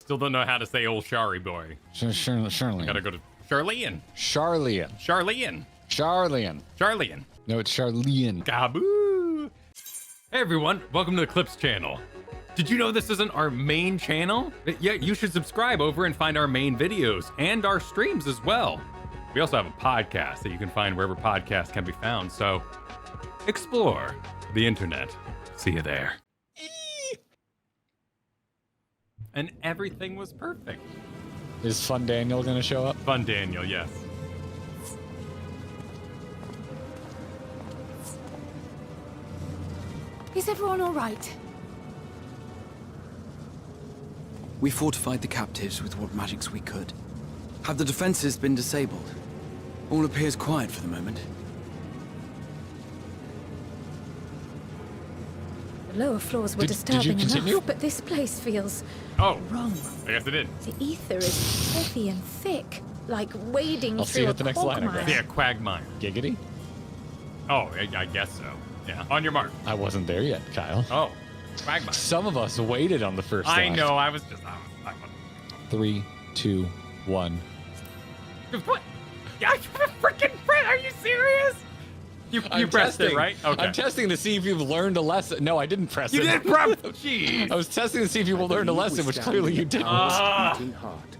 Still don't know how to say old Shari boy. Charlene. Gotta go to Charlene. Charlene. Charlene. Charlene. Charlene. No, it's Charlene. Gaboo. Hey everyone, welcome to the Clips channel. Did you know this isn't our main channel? Yeah, you should subscribe over and find our main videos and our streams as well. We also have a podcast that you can find wherever podcasts can be found, so explore the internet. See you there. And everything was perfect. Is Fun Daniel gonna show up? Fun Daniel, yes. Is everyone all right? We fortified the captives with what magics we could. Have the defenses been disabled? All appears quiet for the moment. The lower floors were Did you disturbing continue? enough, but this place feels Oh, wrong. I guess it did. The ether is heavy and thick, like wading I'll see you through at the a next line, I quagmire. guess. Yeah, Quagmire. Giggity? Oh, I guess so. Yeah. On your mark. I wasn't there yet, Kyle. Oh, Quagmire. Some of us waited on the first I line. know, I was just... 3, 2, 1. What? Yeah, freaking Fred, are you serious? You pressed it, right? Okay. I'm testing to see if you've learned a lesson. No, I didn't press it. You did prep. Jeez. I was testing to see if you learned a lesson, which clearly you didn't. Beating heart.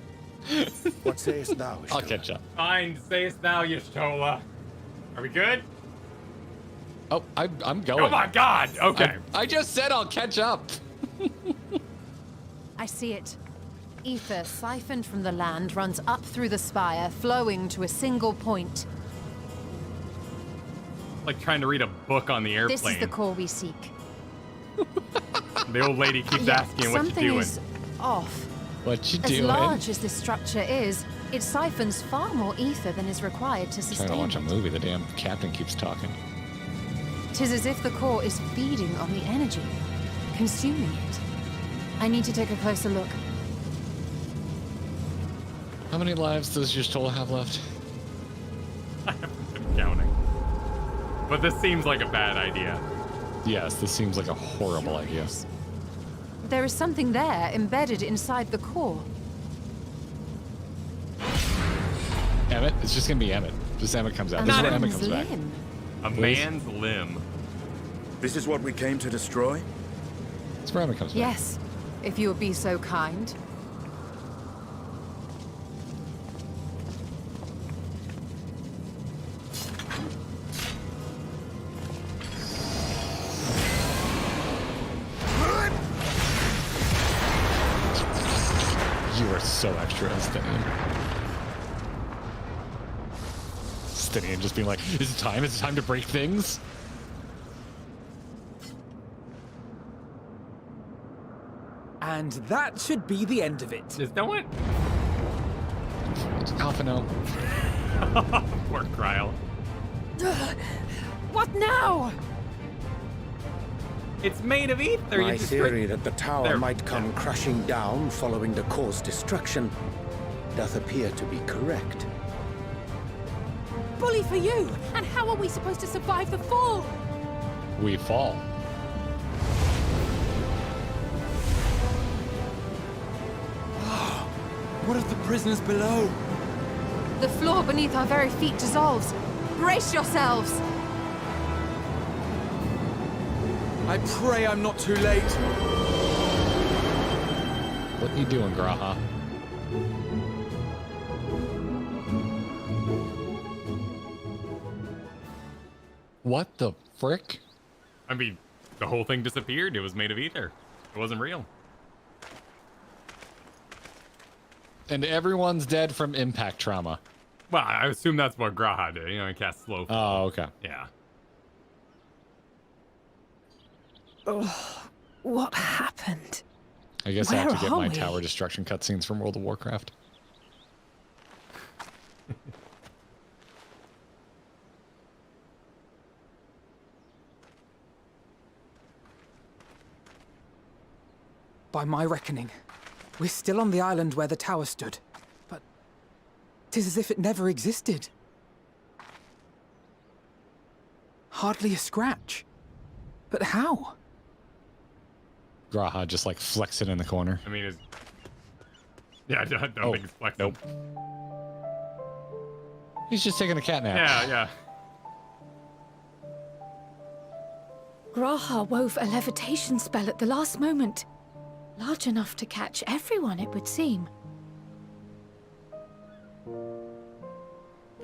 What sayest thou? I'll Shall catch up. Fine, sayest thou, Yashtola. Are we good? Oh, I'm going. Oh my God. Okay. I just said I'll catch up. I see it. Ether siphoned from the land runs up through the spire, flowing to a single point. Like trying to read a book on the airplane. This is the core we seek. The old lady keeps Yet asking what you something doing. is off. What you As doing? large as this structure is, it siphons far more ether than is required to Trying to sustain watch a it. movie. The damn captain keeps talking. 'Tis as if the core is feeding on the energy, consuming it. I need to take a closer look. How many lives does Yashtola have left? I haven't been counting. But this seems like a bad idea. Yes, this seems like a horrible idea. There is something there embedded inside the core. Emmett? It's just gonna be Emmett. Just Emmett comes out. A This is where Emmett man's comes back. limb. A Please? man's limb. This is what we came to destroy? That's where Emmett comes back. Yes, if you would be so kind. You are so extra, Stinian. Stinian just being like, is it time? Is it time to break things? And that should be the end of it. Just don't it. Alpha, no. Poor Kryl. What now? It's made of ether. My you just theory that the tower There. might come crashing down following the core's destruction doth appear to be correct. Bully for you! And how are we supposed to survive the fall? We fall. What of the prisoners below? The floor beneath our very feet dissolves. Brace yourselves! I pray I'm not too late. What are you doing, Graha? What the frick? I mean, the whole thing disappeared. It was made of ether. It wasn't real. And everyone's dead from impact trauma. Well, I assume that's what Graha did. You know, he cast slow. Oh, okay. Yeah. What happened? I guess I have Where to get are my we? tower destruction cutscenes from World of Warcraft. By my reckoning, we're still on the island where the tower stood. But 'tis as if it never existed. Hardly a scratch. But how? Graha just like flexing in the corner. I mean, Yeah, I don't Oh, think it's flexible. nope. He's just taking a cat nap. Yeah, yeah. Graha wove a levitation spell at the last moment. Large enough to catch everyone, it would seem.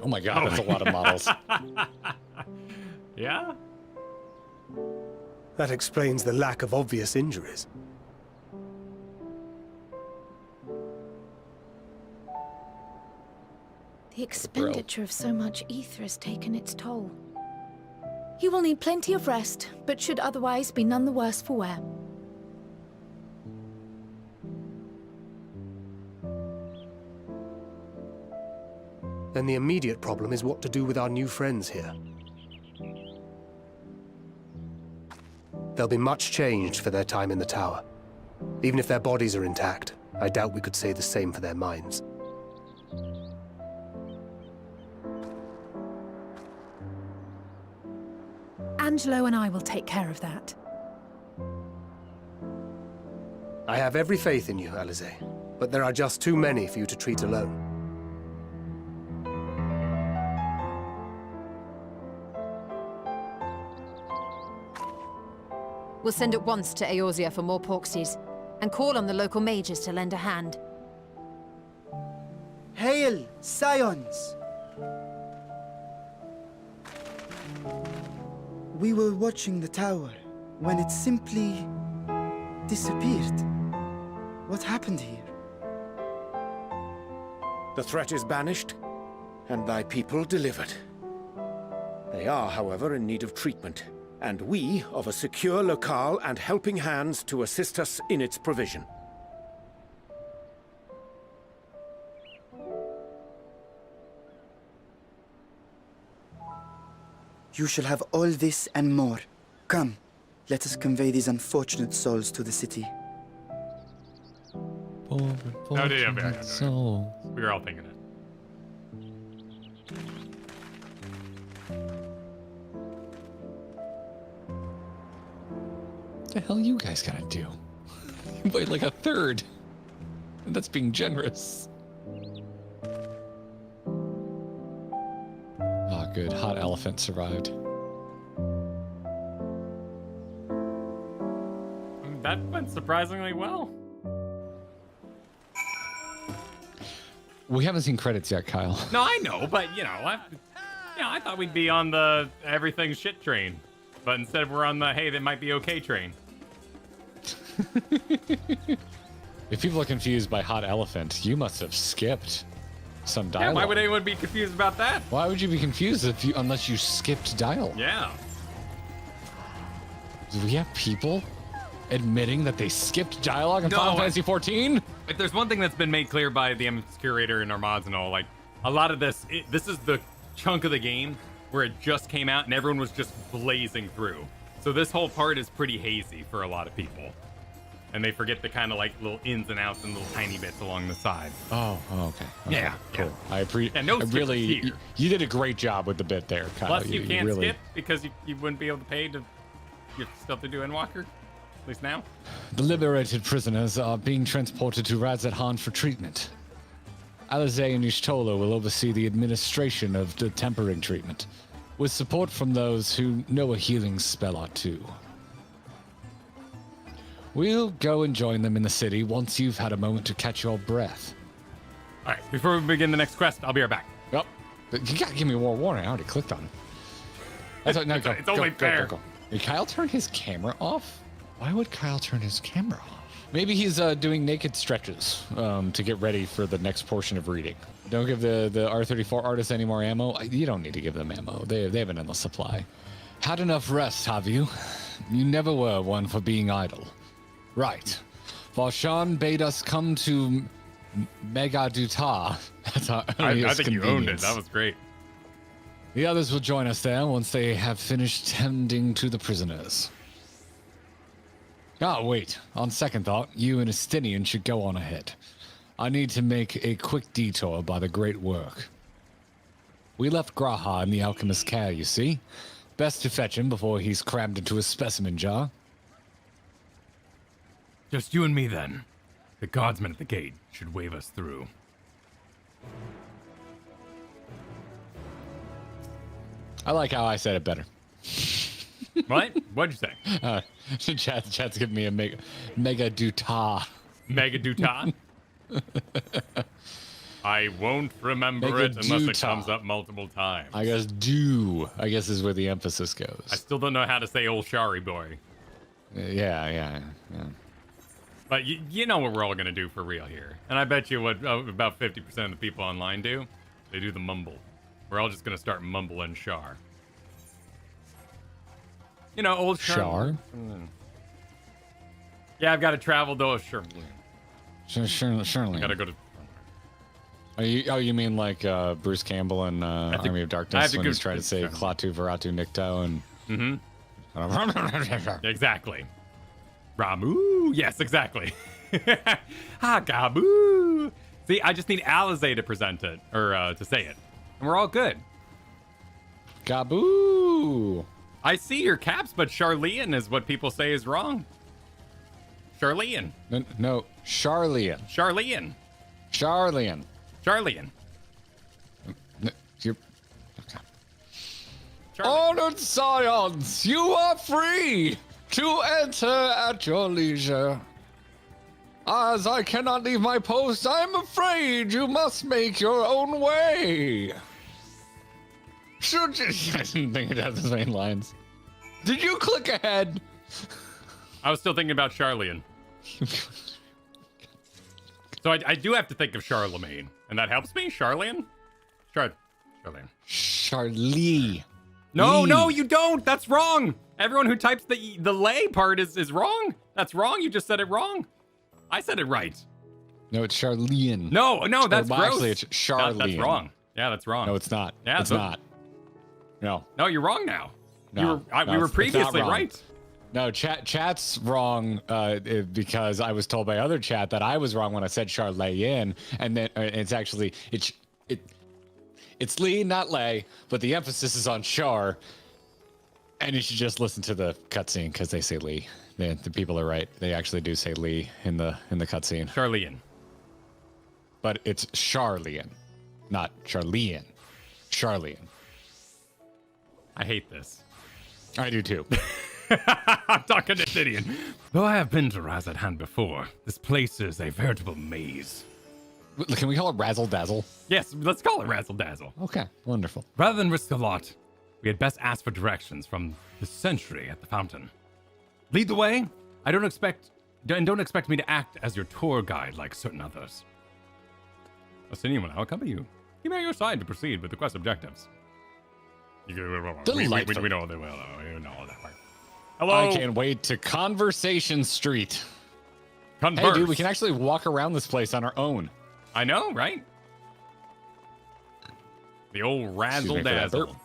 Oh my god, that's a lot of models. Yeah? That explains the lack of obvious injuries. The expenditure of so much ether has taken its toll. He will need plenty of rest, but should otherwise be none the worse for wear. Then the immediate problem is what to do with our new friends here. They'll be much changed for their time in the tower. Even if their bodies are intact, I doubt we could say the same for their minds. Angelo and I will take care of that. I have every faith in you, Alize, but there are just too many for you to treat alone. We'll send at once to Eorzea for more Porksies, and call on the local mages to lend a hand. Hail, Scions! We were watching the tower when it simply disappeared. What happened here? The threat is banished, and thy people delivered. They are, however, in need of treatment, and we of a secure locale and helping hands to assist us in its provision. You shall have all this and more. Come, let us convey these unfortunate souls to the city. No, yeah. So We were all thinking it. what the hell you guys gotta do? Invite like a third. And that's being generous. Oh, good. Hot elephant survived. That went surprisingly well. We haven't seen credits yet, Kyle. No, I know, but I thought we'd be on the everything shit train, but instead we're on the hey, that might be okay train. If people are confused by hot elephant, you must have skipped some dialogue. Yeah, why would anyone be confused about that? Why would you be confused unless you skipped dialogue? Yeah. Do we have people admitting that they skipped dialogue in Final Fantasy XIV? If there's one thing that's been made clear by the MSQ curator and our mods and all, like, a lot of this is the chunk of the game where it just came out and everyone was just blazing through. So this whole part is pretty hazy for a lot of people. And they forget the kind of like little ins and outs and little tiny bits along the side. Oh, okay. Yeah, cool. I appreciate. Yeah, no I really, skips you did a great job with the bit there, Kyle. Plus, you can't really... skip because you wouldn't be able to pay to you have stuff to do Endwalker. At least now. The liberated prisoners are being transported to Radz-at-Han for treatment. Alize and Y'shtola will oversee the administration of the tempering treatment, with support from those who know a healing spell or two. We'll go and join them in the city once you've had a moment to catch your breath. All right, before we begin the next quest, I'll be right back. Yep. You gotta give me a warning. I already clicked on it. That's what, no, go, It's only fair. Go. Did Kyle turn his camera off? Why would Kyle turn his camera off? Maybe he's doing naked stretches to get ready for the next portion of reading. Don't give the R34 artists any more ammo. You don't need to give them ammo. They have an endless supply. Had enough rest, have you? You never were one for being idle. Right. Varshan bade us come to Megaduta. That's our I think you owned it. That was great. The others will join us there once they have finished tending to the prisoners. Ah, wait. On second thought, you and Estinian should go on ahead. I need to make a quick detour by the Great Work. We left Graha in the alchemist's care, you see. Best to fetch him before he's crammed into a specimen jar. Just you and me then. The guardsmen at the gate should wave us through. I like how I said it better. What? What'd you say? Chat's giving me a mega duta. Mega duta? I won't remember Mega it unless it duta. comes up multiple times. I guess is where the emphasis goes. I still don't know how to say old Shari boy. Yeah. But you know what we're all going to do for real here. And I bet you what about 50% of the people online do? They do the mumble. We're all just going to start mumbling Shar. You know, old Shar? Yeah, I've got to travel though. Sure. Surely. I got to go to... You mean like Bruce Campbell in Army of Darkness when he's trying to say Klaatu, Veratu, Nikto, and... Mm-hmm. Exactly. Ramu. Yes, exactly. Hagabu. See, I just need Alizé to present it, or to say it. And we're all good. Gaboo. I see your caps, but Charlean is what people say is wrong. Charlean. No, Charlean. Charlean. Charlean. Charlean. You're... Honored scions, you are free to enter at your leisure. As I cannot leave my post, I am afraid you must make your own way. Should you... I didn't think it had the same lines. Did you click ahead? I was still thinking about Charlean. So I do have to think of Charlemagne, and that helps me. Charlean? Charlean. Charlie. No, you don't. That's wrong. Everyone who types the lay part is wrong. That's wrong. You just said it wrong. I said it right. No, it's Charlean. No, that's gross. Actually, it's Charlean. That's wrong. Yeah, that's wrong. No, it's not. Yeah, it's not. No, you're wrong now. No, we were previously right. No, chat's wrong because I was told by other chat that I was wrong when I said Charlean, and then it's actually it's Lee, not Lay, but the emphasis is on Char. And you should just listen to the cutscene because they say Lee. The people are right. They actually do say Lee in the cutscene. Charlean. But it's Charlean, not Charlean. Charlean. I hate this. I do too. I'm talking to Gideon. Though I have been to Radz-at-Han before, this place is a veritable maze. Can we call it Razzle Dazzle? Yes, let's call it Razzle Dazzle. Okay, wonderful. Rather than risk a lot, we had best ask for directions from the sentry at the fountain. Lead the way. Don't expect me to act as your tour guide like certain others. Asinian will now accompany you. Keep at your side to proceed with the quest objectives. We know they will. We know that part. Hello. I can't wait to Conversation Street. Converse. Hey, dude, we can actually walk around this place on our own. I know, right? The old Razzle Dazzle.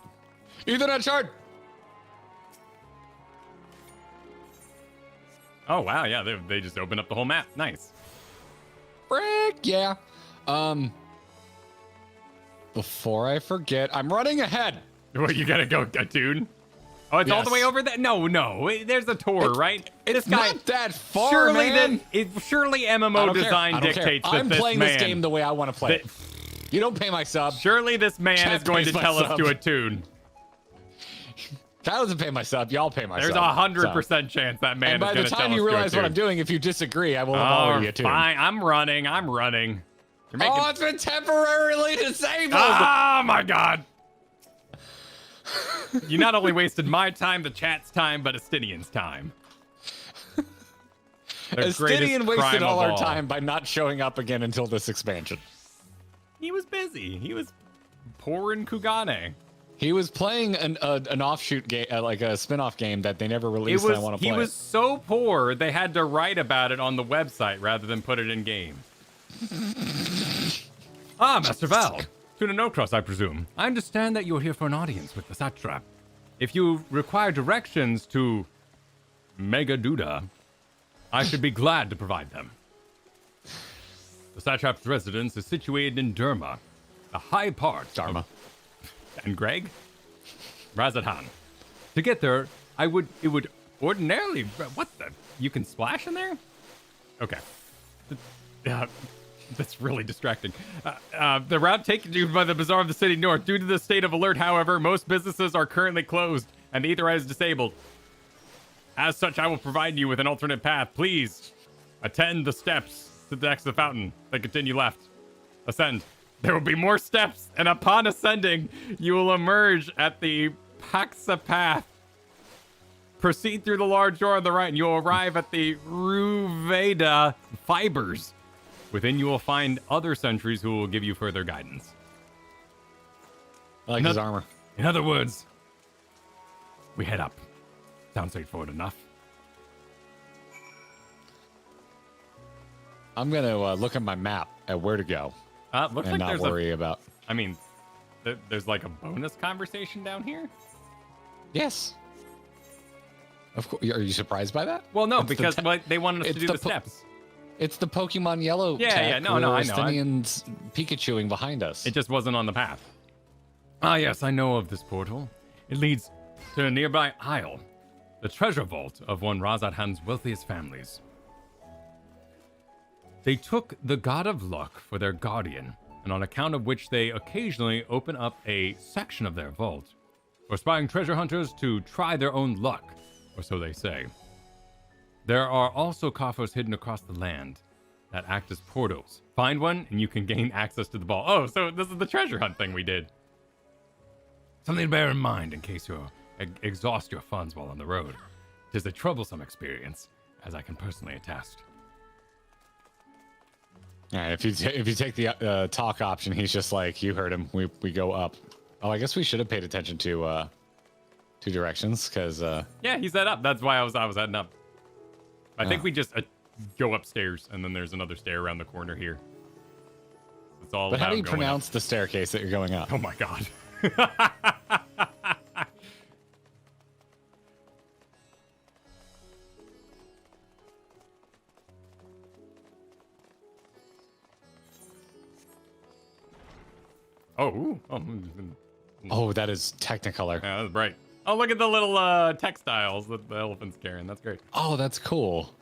Ethernet chart. Oh wow, yeah, they just opened up the whole map. Nice. Frick yeah. Before I forget, I'm running ahead. Well, you gotta go, dude. Oh, it's all the way over there? No. There's a tour, right? It's not that far, surely man. Surely MMO design dictates that I'm playing this game the way I want to play it. You don't pay my sub. Surely this man is going to tell us to a tune. That doesn't pay my sub. Y'all pay my sub. There's 100% chance that man is going to tell us to a tune. And by the time you realize what I'm doing, if you disagree, I will have already attuned. Fine, I'm running. Oh, it's been temporarily disabled. Oh my god. You not only wasted my time, the chat's time, but Astinian's time. Astinian wasted all our time by not showing up again until this expansion. He was busy. He was pouring Kugane. He was playing an offshoot game, like a spin-off game that they never released. I want to play. He was so poor they had to write about it on the website rather than put it in game. Master Val. Tuna No Cross, I presume. I understand that you're here for an audience with the satrap. If you require directions to Mega Duda, I should be glad to provide them. The satrap's residence is situated in Derma, the high part. Dharma. And Greg? Radz-at-Han. To get there, it would ordinarily... What the... You can splash in there? Okay. That's really distracting. The route taken to you by the bazaar of the city north. Due to the state of alert, however, most businesses are currently closed and the ether is disabled. As such, I will provide you with an alternate path. Please attend the steps to the next to the fountain. Then continue left. Ascend. There will be more steps, and upon ascending, you will emerge at the Paxa path. Proceed through the large door on the right, and you will arrive at the Ruveda fibers. Within, you will find other sentries who will give you further guidance. I like his armor. In other words, we head up. Sounds straightforward enough. I'm gonna look at my map at where to go. Looks and like not worry about. I mean, there's like a bonus conversation down here. Yes. Of course. Are you surprised by that? Well, no, It's because they wanted us to do the steps. It's the Pokemon Yellow. Yeah, no, I know. Estinian's Pikachuing behind us. It just wasn't on the path. Ah, yes, I know of this portal. It leads to a nearby isle, the treasure vault of one Radz-at-Han's wealthiest families. They took the god of luck for their guardian, and on account of which they occasionally open up a section of their vault for spying treasure hunters to try their own luck, or so they say. There are also coffers hidden across the land that act as portals. Find one, and you can gain access to the vault. Oh, so this is the treasure hunt thing we did. Something to bear in mind in case you exhaust your funds while on the road. It is a troublesome experience, as I can personally attest. All right, if you take the talk option, he's just like, you heard him. We go up. Oh, I guess we should have paid attention to two directions, because yeah, he said up. That's why I was heading up. I think we just go upstairs, and then there's another stair around the corner here. It's all. But how do you going pronounce up. the staircase that you're going up? Oh my god. Oh, that is Technicolor. Yeah, that's bright. Oh, look at the little textiles that the elephant's carrying. That's great. Oh, that's cool.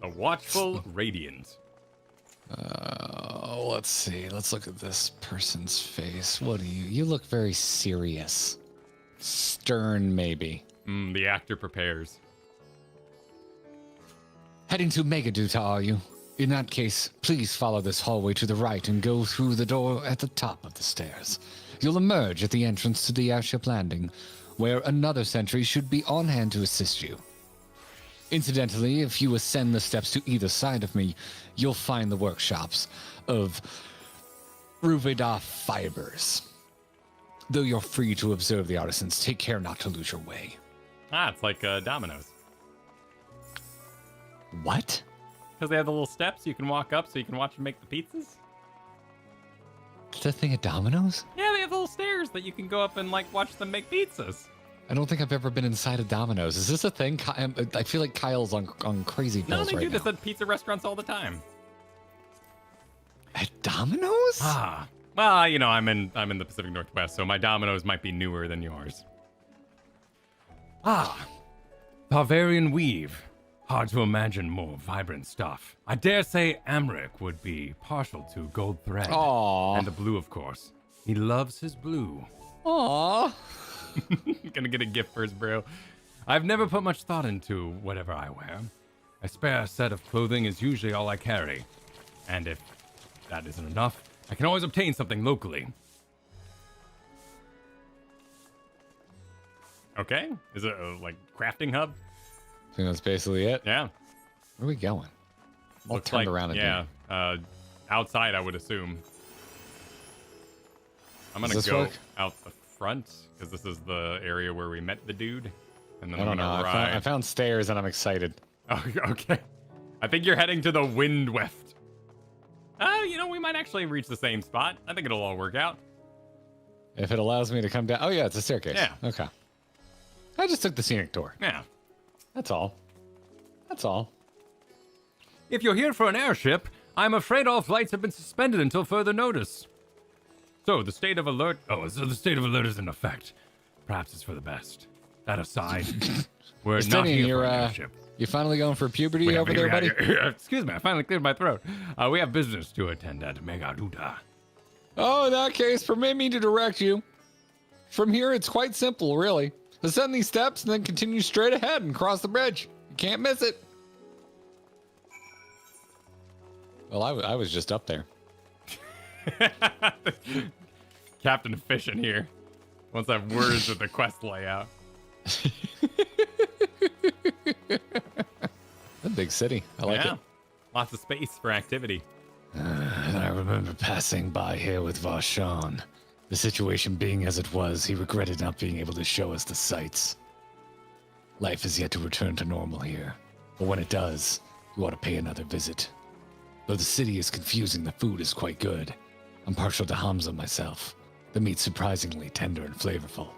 A watchful radiant. Let's see. Let's look at this person's face. What do you? You look very serious. Stern, maybe. The actor prepares. Heading to Megaduta, are you? In that case, please follow this hallway to the right and go through the door at the top of the stairs. You'll emerge at the entrance to the airship landing, where another sentry should be on hand to assist you. Incidentally, if you ascend the steps to either side of me, you'll find the workshops of Ruveda fibers. Though you're free to observe the artisans, take care not to lose your way. Ah, it's like Domino's. What? Because they have the little steps you can walk up so you can watch them make the pizzas. Is that thing at Domino's? Yeah, they have little stairs that you can go up and like watch them make pizzas. I don't think I've ever been inside of Domino's. Is this a thing? I feel like Kyle's on crazy pills No, they right do this now. at pizza restaurants all the time. At Domino's? Ah, well, you know, I'm in the Pacific Northwest, so my Domino's might be newer than yours. Ah, Bavarian weave. Hard to imagine more vibrant stuff. I dare say Amric would be partial to gold thread. Aww. And the blue, of course. He loves his blue. Aww. Gonna get a gift for his bro. I've never put much thought into whatever I wear. A spare set of clothing is usually all I carry. And if that isn't enough, I can always obtain something locally. Okay. Is it a, like, crafting hub? I think that's basically it. Yeah. Where are we going? All Looks turned like, around again. Yeah. Outside, I would assume. I'm gonna Does this go work? out the front, because this is the area where we met the dude. And then I I'm don't gonna know. ride. I found stairs and I'm excited. Oh, okay. I think you're heading to the wind weft. You know, we might actually reach the same spot. I think it'll all work out. If it allows me to come down. Oh, yeah, it's a staircase. Yeah. Okay. I just took the scenic tour. Yeah. That's all. That's all. If you're here for an airship, I'm afraid all flights have been suspended until further notice. So the state of alert. Oh, so the state of alert is in effect. Perhaps it's for the best. That aside, we're not here for an airship. You finally going for puberty over there, buddy? Excuse me, I finally cleared my throat. We have business to attend at Megaduta. Oh, in that case, permit me to direct you. From here, it's quite simple, really. Ascend these steps and then continue straight ahead and cross the bridge. You can't miss it. Well, I was just up there. Captain Efficient here. Wants to have words with the quest layout. A big city. I like it. Lots of space for activity. And I remember passing by here with Varshan. The situation being as it was, he regretted not being able to show us the sights. Life is yet to return to normal here. But when it does, you ought to pay another visit. Though the city is confusing, the food is quite good. I'm partial to Hamza myself. The meat's surprisingly tender and flavorful.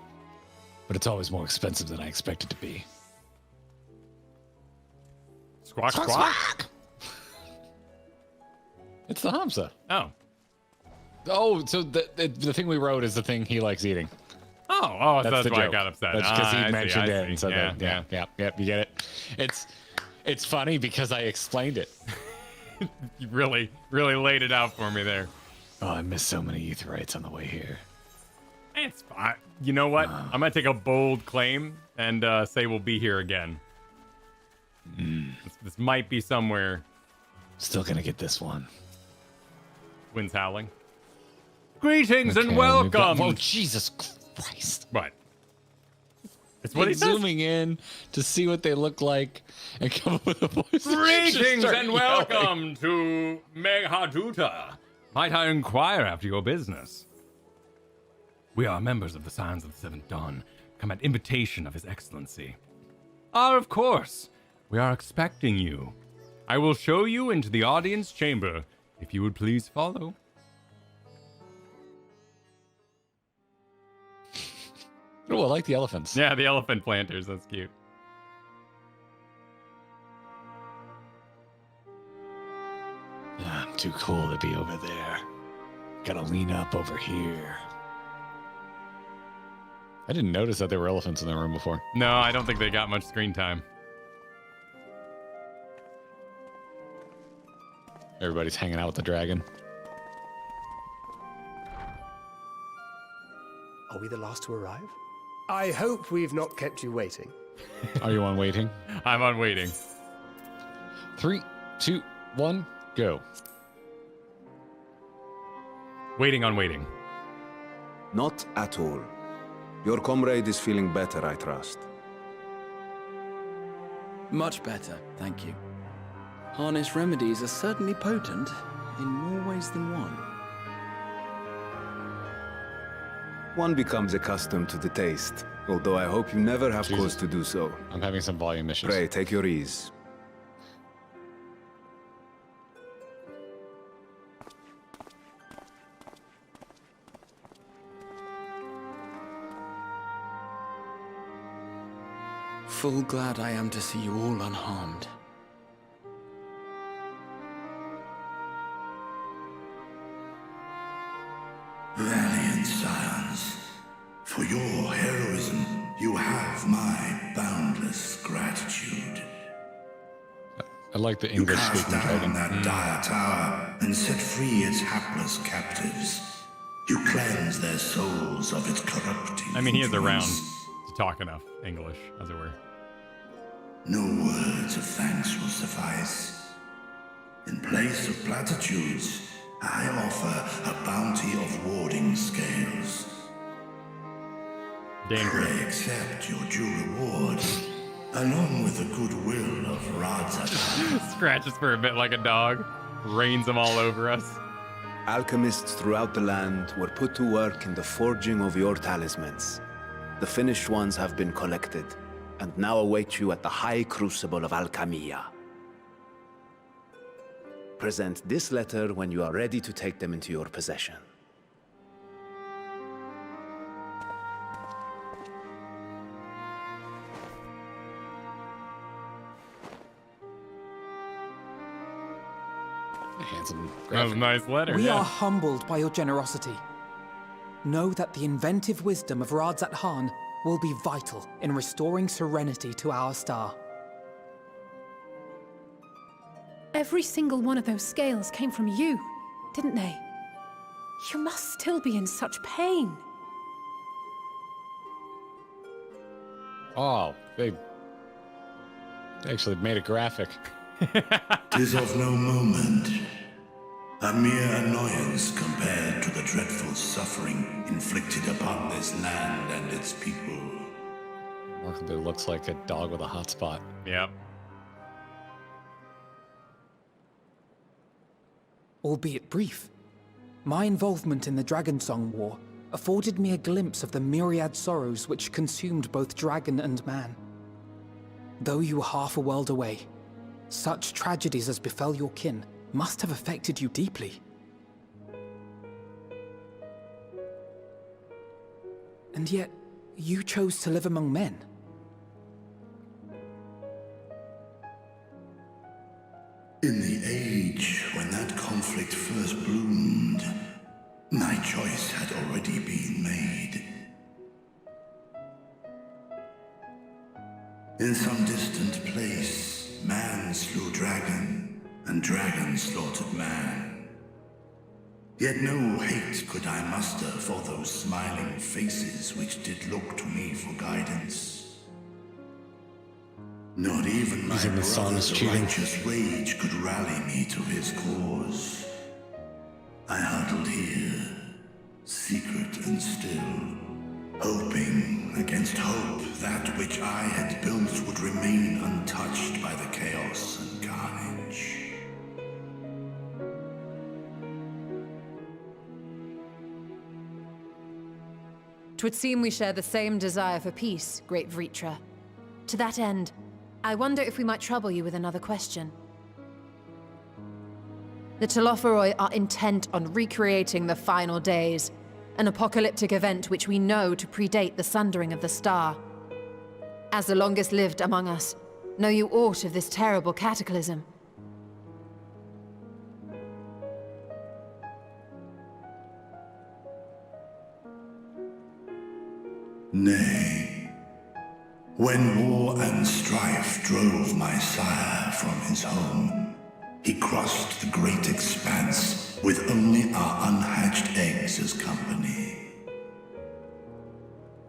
But it's always more expensive than I expected to be. Squawk, squawk. It's the Hamza. Oh. Oh, so the thing we wrote is the thing he likes eating. Oh, that's the why joke. I got upset. That's because he mentioned it. I And see. so yeah, you get it. It's funny because I explained it. You really laid it out for me there. Oh, I missed so many Aetherites on the way here. It's fine. You know what? I'm going to take a bold claim and say we'll be here again. This might be somewhere. Still gonna get this one. Wind's howling. Greetings and welcome. Oh, Jesus Christ. What? It's what he says. Zooming in to see what they look like and come up with a voice. Greetings and welcome to Megaduta. Might I inquire after your business? We are members of the Scions of the Seventh Dawn, come at invitation of His Excellency. Of course. We are expecting you. I will show you into the audience chamber, if you would please follow. Oh, I like the elephants. Yeah, the elephant planters. That's cute. I'm too cool to be over there. Gotta lean up over here. I didn't notice that there were elephants in the room before. No, I don't think they got much screen time. Everybody's hanging out with the dragon. Are we the last to arrive? I hope we've not kept you waiting. Are you on waiting? I'm on waiting. 3, 2, 1, go. Waiting on waiting. Not at all. Your comrade is feeling better, I trust. Much better, thank you. Harness remedies are certainly potent in more ways than one. One becomes accustomed to the taste, although I hope you never have cause to do so. I'm having some volume issues. Pray, take your ease. Full glad I am to see you all unharmed. Valiant scions, for your heroism, you have my boundless gratitude. I like the English You speaking cast down dragon. that dire tower and set free its hapless captives. You cleanse their souls of its corrupting I mean, he is around influence. to talk enough English, as it were. No words of thanks will suffice. In place of platitudes, I offer a bounty of warding scales. Danger. Pray accept your due reward, along with the goodwill of Radz-at-Han. Scratches for a bit like a dog. Rains them all over us. Alchemists throughout the land were put to work in the forging of your talismans. The finished ones have been collected, and now await you at the High Crucible of Alchemia. Present this letter when you are ready to take them into your possession. Handsome. That was a nice letter. We yeah. are humbled by your generosity. Know that the inventive wisdom of Radz-at-Han will be vital in restoring serenity to our star. Every single one of those scales came from you, didn't they? You must still be in such pain. Oh, they actually made a graphic. 'Tis of no moment. A mere annoyance compared to the dreadful suffering inflicted upon this land and its people. It looks like a dog with a hot spot. Yep. Albeit brief, my involvement in the Dragonsong War afforded me a glimpse of the myriad sorrows which consumed both dragon and man. Though you were half a world away, such tragedies as befell your kin must have affected you deeply. And yet, you chose to live among men. In the age when that conflict first bloomed, my choice had already been made. In some distant place, man slew dragon, and dragon slaughtered man. Yet no hate could I muster for those smiling faces which did look to me for guidance. Not even my brother's righteous rage could rally me to his cause. I huddled here, secret and still, hoping against hope that which I had built would remain untouched by the chaos and carnage. Twould seem we share the same desire for peace, great Vrtra. To that end, I wonder if we might trouble you with another question. The Telophoroi are intent on recreating the final days, an apocalyptic event which we know to predate the sundering of the star. As the longest lived among us, know you aught of this terrible cataclysm? Nay. When war and strife drove my sire from his home, he crossed the great expanse with only our unhatched eggs as company.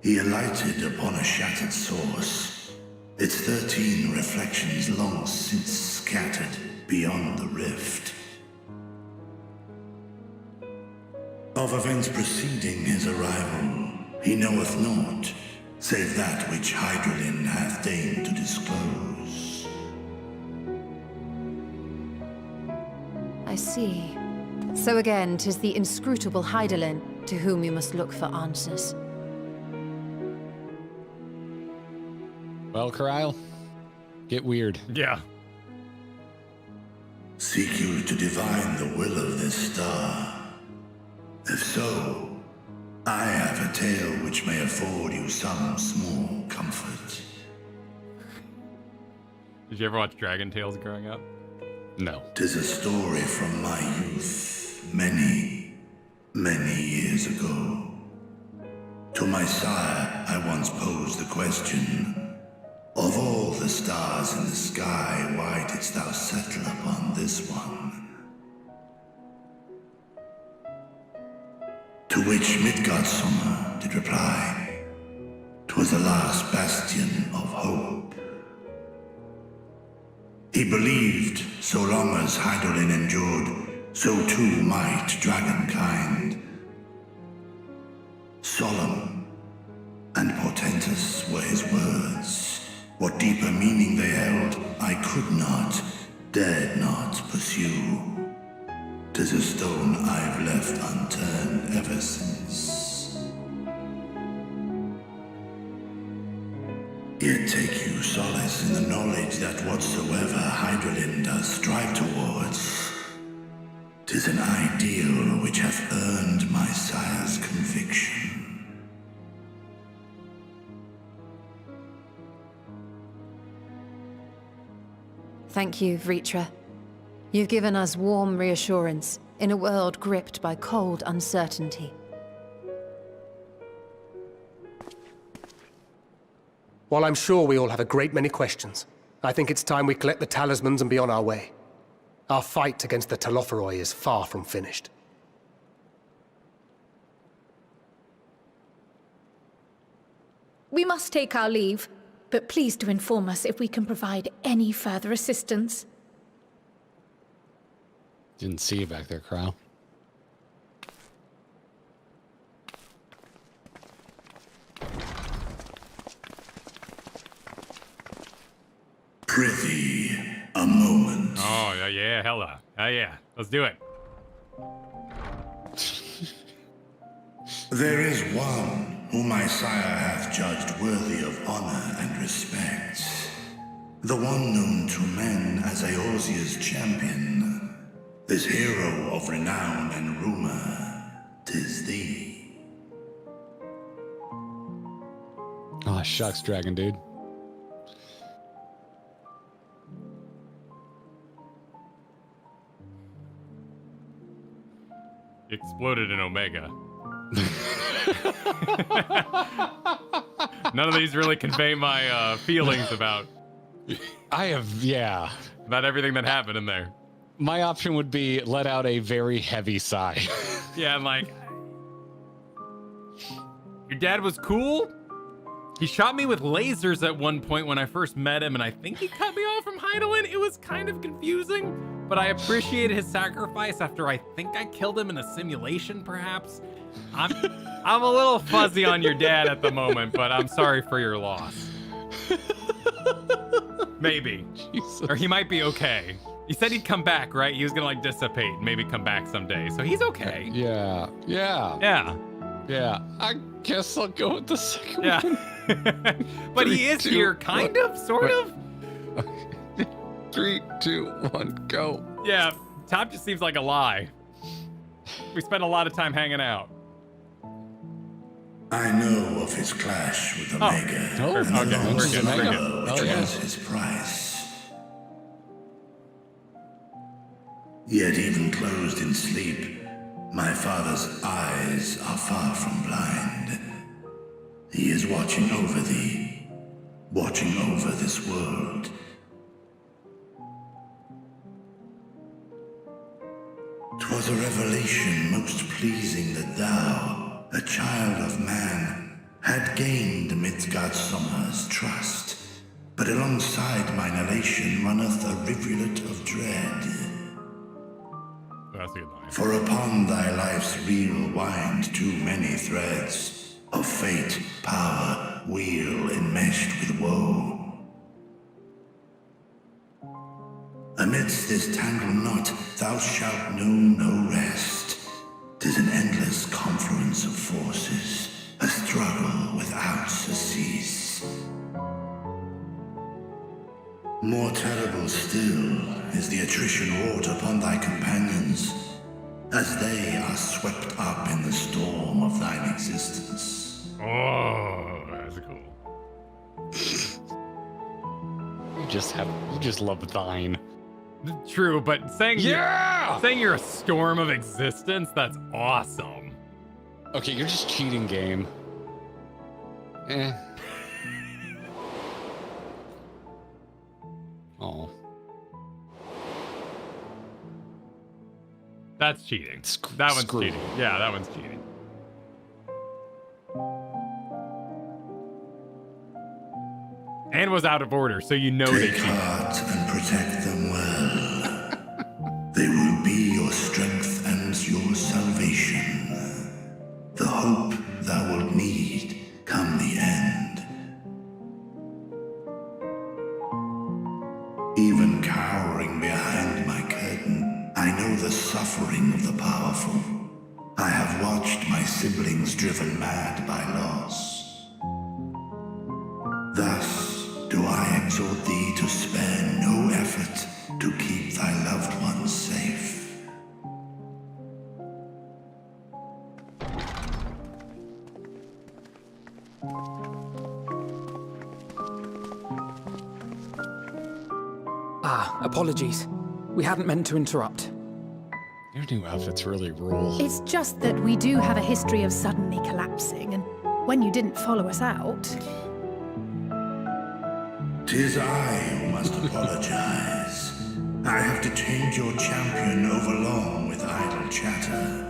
He alighted upon a shattered source, its 13 reflections long since scattered beyond the rift. Of events preceding his arrival, he knoweth naught, save that which Hydralin hath deigned to disclose. I see. So again, 'tis the inscrutable Hydralin to whom you must look for answers. Well, Krile, get weird. Yeah. Seek you to divine the will of this star? If so, I have a tale which may afford you some small comfort. Did you ever watch Dragon Tales growing up? No. 'Tis a story from my youth, many, many years ago. To my sire, I once posed the question, of all the stars in the sky, why didst thou settle upon this one? To which Midgardsormr did reply, 'twas the last bastion of hope. He believed so long as Hydralin endured, so too might dragonkind. Solemn and portentous were his words. What deeper meaning they held, I could not, dared not pursue. 'Tis a stone I've left unturned ever since. Yet take you solace in the knowledge that whatsoever Hydralin does strive towards, 'tis an ideal which hath earned my sire's conviction. Thank you, Vrtra. You've given us warm reassurance in a world gripped by cold uncertainty. While I'm sure we all have a great many questions, I think it's time we collect the talismans and be on our way. Our fight against the Telophoroi is far from finished. We must take our leave, but please do inform us if we can provide any further assistance. Didn't see you back there, Crow. Prithee, a moment. Oh, yeah, hella. Oh, yeah. Let's do it. There is one whom my sire hath judged worthy of honor and respect. The one known to men as Eorzea's champion. This hero of renown and rumor. 'Tis thee. Oh, shucks, dragon dude. Exploded in Omega. None of these really convey my feelings about about everything that happened in there. My option would be let out a very heavy sigh. Yeah, I'm like, your dad was cool. He shot me with lasers at one point when I first met him, and I think he cut me off from Hydaelyn. It was kind of confusing, but I appreciated his sacrifice after I think I killed him in a simulation, perhaps. I'm a little fuzzy on your dad at the moment, but I'm sorry for your loss. Maybe. Jesus. Or he might be okay. He said he'd come back, right? He was gonna like dissipate and maybe come back someday. So he's okay. Yeah. I guess I'll go with the second one. But he is here, kind of, sort of. 3, 2, 1, go. Yeah, Top just seems like a lie. We spent a lot of time hanging out. I know of his clash with Omega. Oh, and okay. the loss of Omega. Omega, which was his price. Yet even closed in sleep, my father's eyes are far from blind. He is watching over thee, watching over this world. 'Twas a revelation most pleasing that thou, a child of man, had gained amidst Godsummer's trust. But alongside mine elation runneth a rivulet of dread. That's a good line. For upon thy life's reel wind too many threads of fate, power, weal enmeshed with woe. Amidst this tangled knot thou shalt know no rest. 'Tis an endless confluence of forces, a struggle without surcease. More terrible still is the attrition wrought upon thy companions, as they are swept up in the storm of thine existence. Oh, that's cool. You just love thine. True, but saying you're a storm of existence, that's awesome. Okay, you're just cheating, game. Oh. That's cheating. That one's cheating. Yeah, that one's cheating. And was out of order, so you know they Take cheated. heart and protect them well. They will be your strength and your salvation. The hope thou wilt need come the end. Even cowering behind my curtain, I know the suffering of the powerful. I have watched my siblings driven mad by loss. Thus do I exhort thee to spare no effort to keep thy loved ones safe. Apologies. We hadn't meant to interrupt. Your new outfits really rule. It's just that we do have a history of suddenly collapsing, and when you didn't follow us out... 'Tis I who must apologize. I have have detained your champion overlong with idle chatter.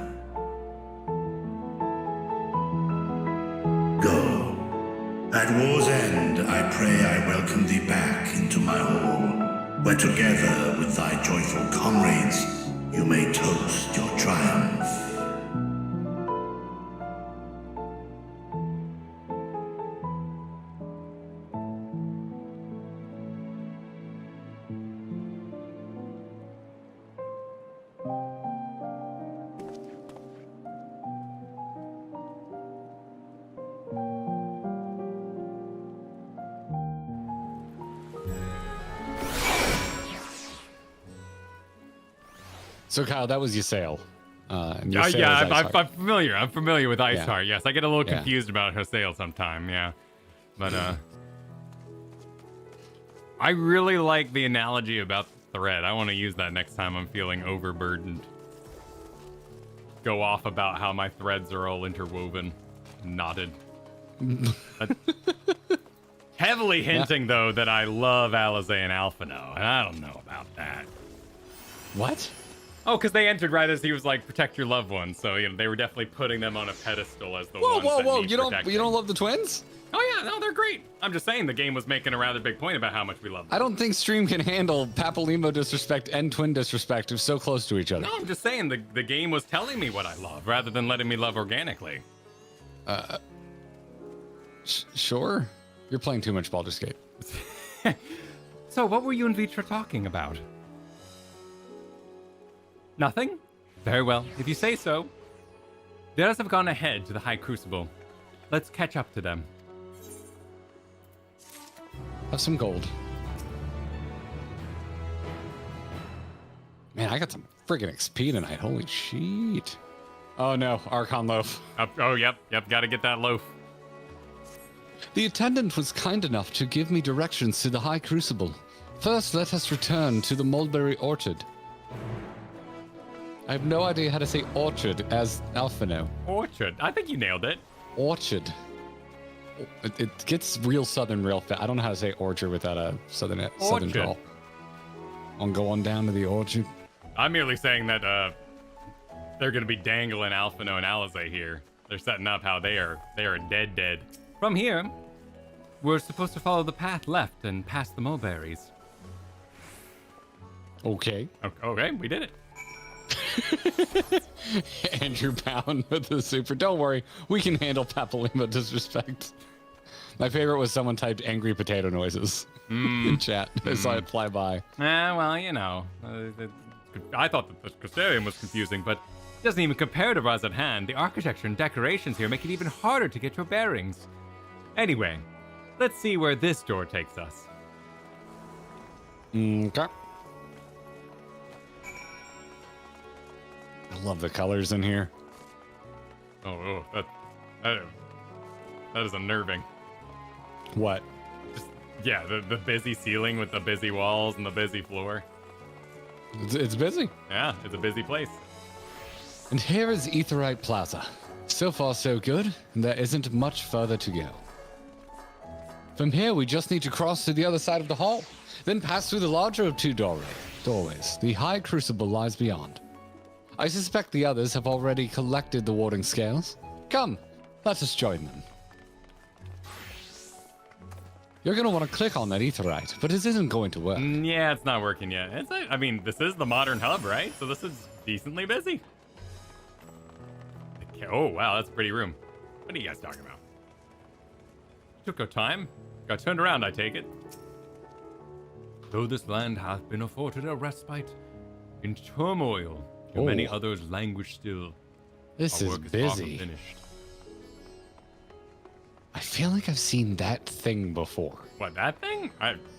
Go. At war's end, I pray I welcome thee back into my hall, where together with thy joyful comrades, you may toast your triumph. So Kyle, that was your sail. And your Yeah, sail yeah, is Ice I'm familiar. I'm familiar with Ice Yeah. Heart. Yes, I get a little Yeah. confused about her sail sometime. Yeah, but I really like the analogy about thread. I want to use that next time I'm feeling overburdened. Go off about how my threads are all interwoven, knotted. Heavily hinting though that I love Alizé and Alphino, and I don't know about that. What? Oh, because they entered right as he was like, protect your loved ones. So, you know, they were definitely putting them on a pedestal as the ones that need You protecting. don't love the twins? Oh yeah, no, they're great. I'm just saying the game was making a rather big point about how much we love them. I don't think Stream can handle Papalimbo disrespect and twin disrespect who's so close to each other. No, I'm just saying the game was telling me what I love rather than letting me love organically. Sure. You're playing too much Baldur's Gate. So, what were you and Vrtra talking about? Nothing? Very well, if you say so. The others have gone ahead to the High Crucible. Let's catch up to them. Have some gold. Man, I got some friggin' XP tonight. Holy shit. Oh no, Archon loaf. Oh, yep, gotta get that loaf. The attendant was kind enough to give me directions to the High Crucible. First, let us return to the Mulberry Orchard. I have no idea how to say orchard as Alphino. Orchard. I think you nailed it. Orchard. It gets real southern real fast. I don't know how to say orchard without a southern drawl. I'm going down to the orchard. I'm merely saying that they're going to be dangling Alphino and Alizé here. They're setting up how they are dead. From here, we're supposed to follow the path left and past the mulberries. Okay. Okay, we did it. Andrew Pound with the super. Don't worry, we can handle Papalimbo disrespect. My favorite was someone typed angry potato noises in chat. I saw it fly by. Well, you know. I thought that the Crystarium was confusing, but it doesn't even compare to Radz-at-Han. The architecture and decorations here make it even harder to get your bearings. Anyway, let's see where this door takes us. Okay. I love the colors in here. Oh, that is unnerving. What? Just, yeah, the busy ceiling with the busy walls and the busy floor. It's busy. Yeah, it's a busy place. And here is Aetheryte Plaza. So far, so good, and there isn't much further to go. From here, we just need to cross to the other side of the hall, then pass through the larger of two doorways. The High Crucible lies beyond. I suspect the others have already collected the warding scales. Come, let us join them. You're going to want to click on that Aetheryte, but it isn't going to work. Yeah, it's not working yet. I mean, this is the modern hub, right? So this is decently busy. Okay, oh, wow, that's a pretty room. What are you guys talking about? Took your time. Got turned around, I take it. Though this land hath been afforded a respite in turmoil, and many others languish still. This is busy. Finished. I feel like I've seen that thing before. What, that thing?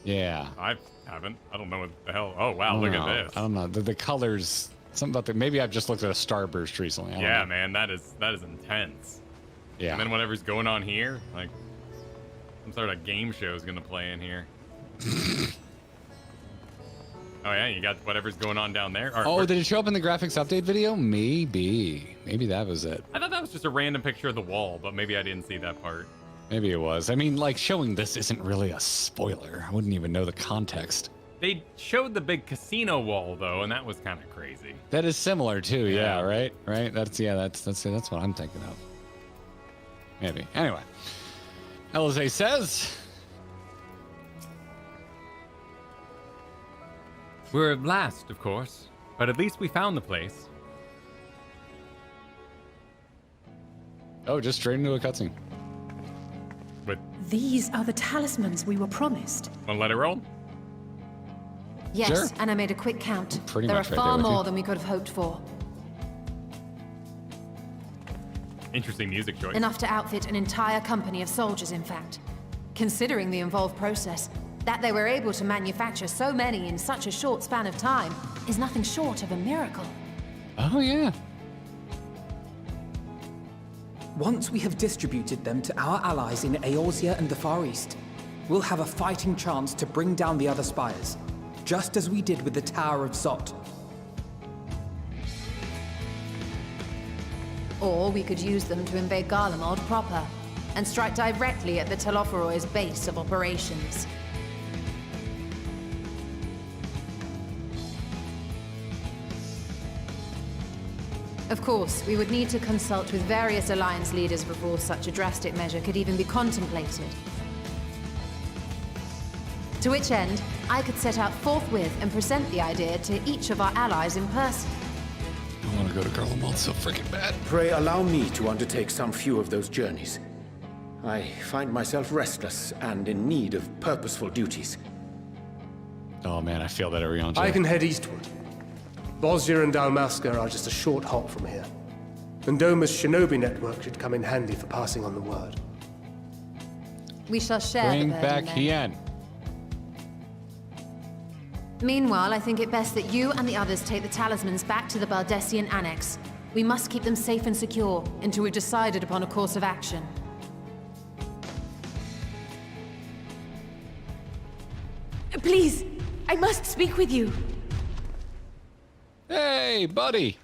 Yeah. I haven't. I don't know what the hell. Oh, wow, look at this. I don't know. The colors, something about the, maybe I've just looked at a starburst recently. Yeah, man, that is intense. Yeah. And then whatever's going on here, like some sort of game show is gonna play in here. Oh yeah, you got whatever's going on down there. Did it show up in the graphics update video? Maybe that was it. I thought that was just a random picture of the wall, but maybe I didn't see that part. Maybe it was. I mean, like, showing this isn't really a spoiler. I wouldn't even know the context. They showed the big casino wall though, and that was kind of crazy. That is similar too, yeah, right? Right? That's what I'm thinking of. Maybe. Anyway. Elise says, we're last, of course, but at least we found the place. oh, just straight into a cutscene. With These are the talismans we were promised. one letter roll. Yes, Sure. and I made a quick count. Pretty there are much right far there with you. more than we could have hoped for. Interesting music choice. Enough to outfit an entire company of soldiers, in fact. Considering the involved process, that they were able to manufacture so many in such a short span of time is nothing short of a miracle. Oh, yeah. Once we have distributed them to our allies in Eorzea and the Far East, we'll have a fighting chance to bring down the other spires, just as we did with the Tower of Zot. Or we could use them to invade Garlemald proper, and strike directly at the Telophoroid's base of operations. Of course, we would need to consult with various Alliance leaders before such a drastic measure could even be contemplated. To which end, I could set out forthwith and present the idea to each of our allies in person. I want to go to Garlemald so freaking bad. Pray allow me to undertake some few of those journeys. I find myself restless and in need of purposeful duties. Oh man, I feel that every on. I can head eastward. Bosnia and Dalmasca are just a short hop from here. And Doma's shinobi network should come in handy for passing on the word. We shall share Bring the burden back then. Hien. Meanwhile, I think it best that you and the others take the talismans back to the Baldessian Annex. We must keep them safe and secure until we've decided upon a course of action. Please, I must speak with you. Hey, buddy.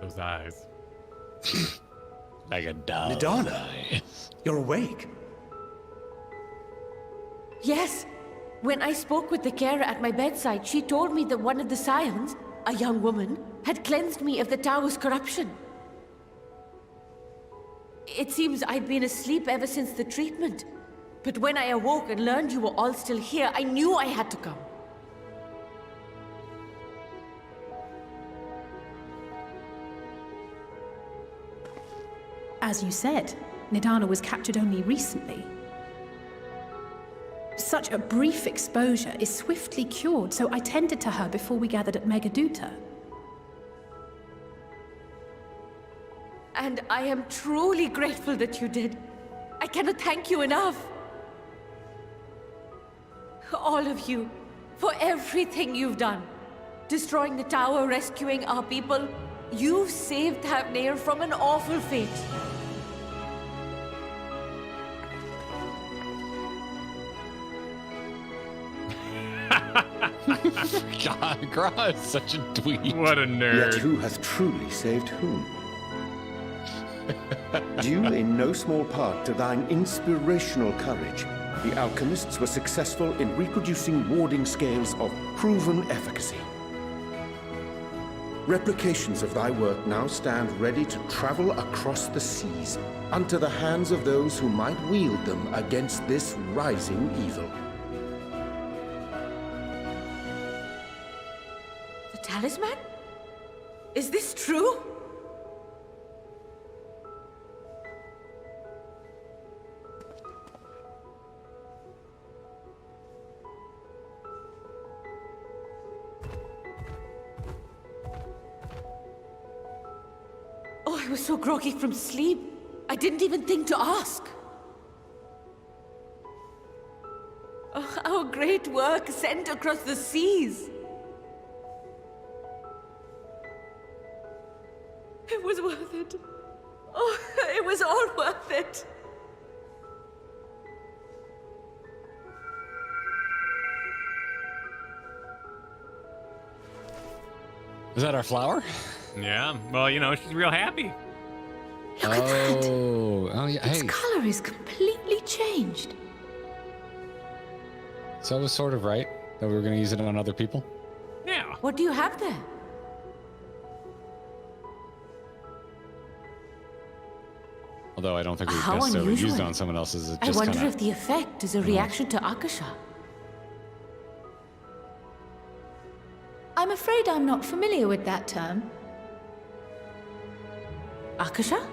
Those eyes. Like a dog. Nidana, you're awake. Yes. When I spoke with the carer at my bedside, she told me that one of the scions, a young woman, had cleansed me of the tower's corruption. It seems I'd been asleep ever since the treatment. But when I awoke and learned you were all still here, I knew I had to come. As you said, Nidana was captured only recently. Such a brief exposure is swiftly cured, so I tended to her before we gathered at Megaduta. And I am truly grateful that you did. I cannot thank you enough. All of you, for everything you've done. Destroying the tower, rescuing our people. You've saved Thavnair from an awful fate. God, Gra is such a dweeb. What a Yet nerd. who hath truly saved whom? Due in no small part to thine inspirational courage, the alchemists were successful in reproducing warding scales of proven efficacy. Replications of thy work now stand ready to travel across the seas, unto the hands of those who might wield them against this rising evil. The talisman? Is this true? Oh, I was so groggy from sleep. I didn't even think to ask. Oh, our great work sent across the seas. It was worth it. Oh, it was all worth it. Is that our flower? Yeah, well, you know, she's real happy. Look at that. Oh, yeah. Its Hey, color is completely changed. so I was sort of right that we were going to use it on other people. Yeah. What do you have there? Although I don't think we How necessarily used unusual. it on someone else's. It I just wonder kinda, if the effect is a reaction to Akasha. I'm afraid I'm not familiar with that term. Akasha?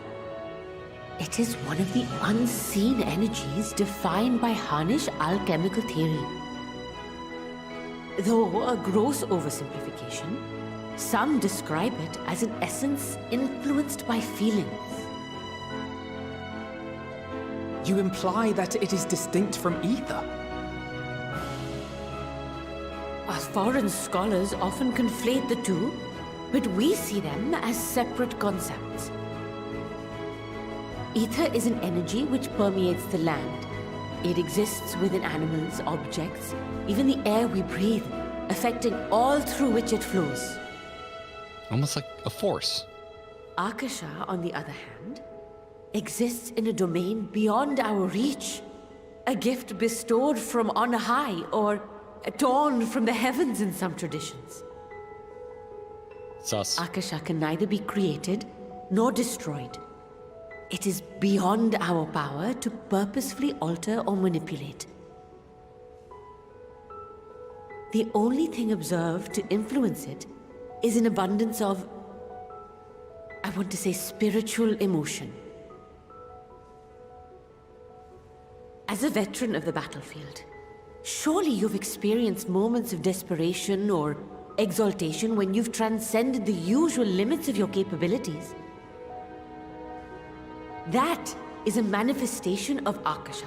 It is one of the unseen energies defined by Harnish alchemical theory. Though a gross oversimplification, some describe it as an essence influenced by feelings. You imply that it is distinct from ether? As foreign scholars often conflate the two, but we see them as separate concepts. Ether is an energy which permeates the land. It exists within animals, objects, even the air we breathe, affecting all through which it flows. almost like a force. Akasha, on the other hand, exists in a domain beyond our reach. A gift bestowed from on high, or torn from the heavens in some traditions. Sus. Akasha can neither be created nor destroyed. It is beyond our power to purposefully alter or manipulate. The only thing observed to influence it is an abundance of, I want to say, spiritual emotion. As a veteran of the battlefield, surely you've experienced moments of desperation or exaltation when you've transcended the usual limits of your capabilities. That is a manifestation of Akasha,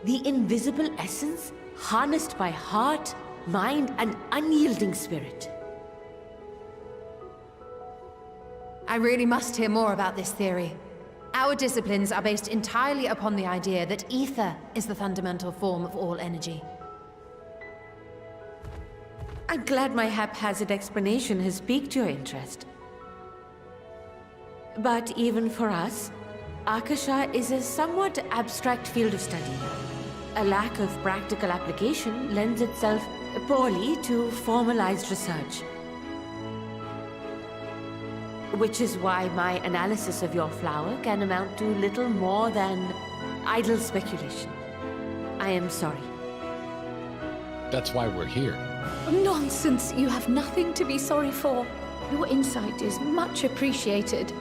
the invisible essence harnessed by heart, mind, and unyielding spirit. I really must hear more about this theory. Our disciplines are based entirely upon the idea that ether is the fundamental form of all energy. I'm glad my haphazard explanation has piqued your interest. But even for us, Akasha is a somewhat abstract field of study. A lack of practical application lends itself poorly to formalized research. Which is why my analysis of your flower can amount to little more than idle speculation. I am sorry. That's why we're here. Nonsense! You have nothing to be sorry for. Your insight is much appreciated.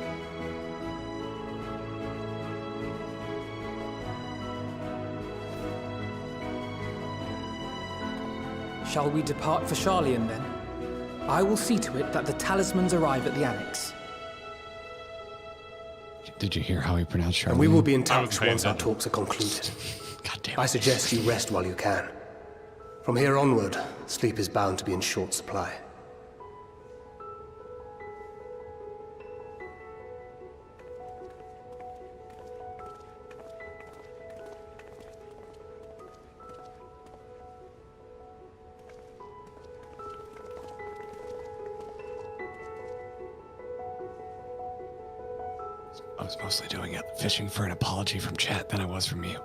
Shall we depart for Charlian then? I will see to it that the talismans arrive at the annex. Did you hear how he pronounced Charlene? And we will be in I was touch paying once our attention. talks are concluded. God damn I it. suggest you rest while you can. From here onward, sleep is bound to be in short supply. I was mostly doing it fishing for an apology from chat than I was from you.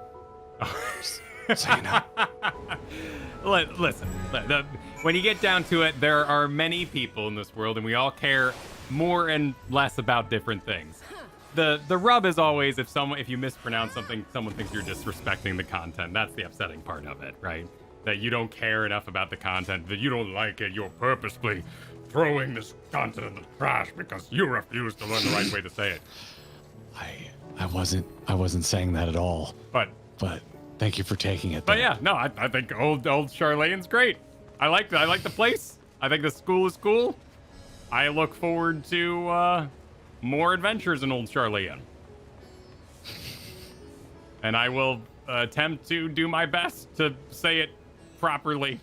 So you know. Listen, when you get down to it, there are many people in this world, and we all care more and less about different things. The rub is always if you mispronounce something, someone thinks you're disrespecting the content. That's the upsetting part of it, right? That you don't care enough about the content, that you don't like it, you're purposely throwing this content in the trash because you refuse to learn the right way to say it. I wasn't saying that at all. But thank you for taking it. But yeah, no, I think old Charlane's great. I like the place. I think the school is cool. I look forward to more adventures in old Charlene. And I will attempt to do my best to say it properly.